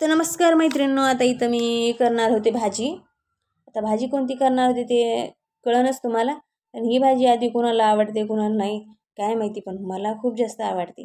तर नमस्कार मैत्रिणींनो, आता इथं मी करणार होते भाजी. आता भाजी कोणती करणार होते ते कळेनच तुम्हाला. आणि ही भाजी आधी कोणाला आवडते कोणाला नाही काय माहिती, पण मला खूप जास्त आवडते.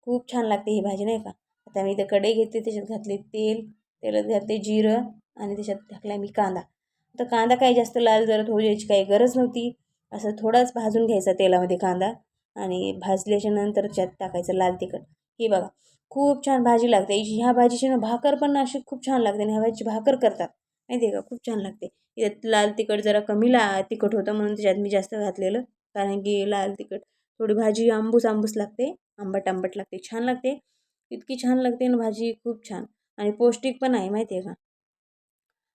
खूप छान लागते ही भाजी नाही का. आता मी इथं कढई घेतली, त्याच्यात घातले तेल, तेलात घातले जिरं आणि त्याच्यात टाकला मी कांदा. आता कांदा काही जास्त लाल जरत होऊ द्यायची काही गरज नव्हती. असं थोडाच भाजून घ्यायचा तेलामध्ये कांदा आणि भाजल्याच्या नंतर त्यात टाकायचं लाल तिखट. हे बघा, खूप छान भाजी लागते. ह्या भाजीची ना भाकर पण अशी खूप छान लागते आणि ह्या भाजीची भाकर करतात माहिती आहे का, खूप छान लागते. यात लाल तिखट जरा कमी तिखट होतं म्हणून त्याच्यात मी जास्त घातलेलं, कारण की लाल तिखट थोडी भाजी आंबूस आंबूस लागते, आंबट आंबट लागते, छान लागते. इतकी छान लागते ना भाजी, खूप छान. आणि पौष्टिक पण आहे माहिती आहे का.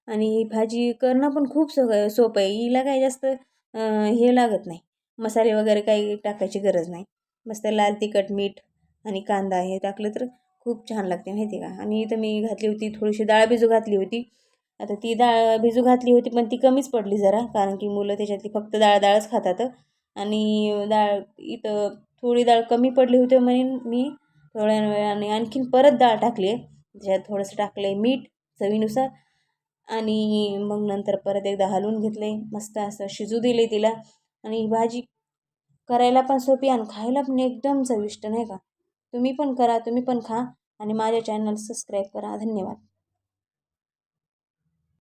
आणि ही भाजी करणं पण खूप सोपं आहे. हिला काही जास्त हे लागत नाही, मसाले वगैरे काही टाकायची गरज नाही. मस्त लाल तिखट मीठ आणि कांदा हे टाकलं तर खूप छान लागते माहिती आहे का. आणि इथं मी घातली होती थोडीशी डाळ भिजू घातली होती. आता ती डाळ भिजू घातली होती पण ती कमीच पडली जरा, कारण की मुलं त्याच्यातली फक्त डाळच खातात. आणि डाळ इथं थोडी डाळ कमी पडली होती म्हणून मी थोड्या वेळाने आणखीन परत डाळ टाकली आहे. त्याच्यात थोडंसं टाकलं आहे मीठ चवीनुसार. आणि मग नंतर परत एकदा हलवून घेतले, मस्त असं शिजू दिले तिला. आणि ही भाजी करायला पण सोपी आणि खायला पण एकदम चविष्ट नाही का. तुम्ही पण करा, तुम्ही पण खा आणि माझ्या चॅनल सबस्क्राईब करा. धन्यवाद.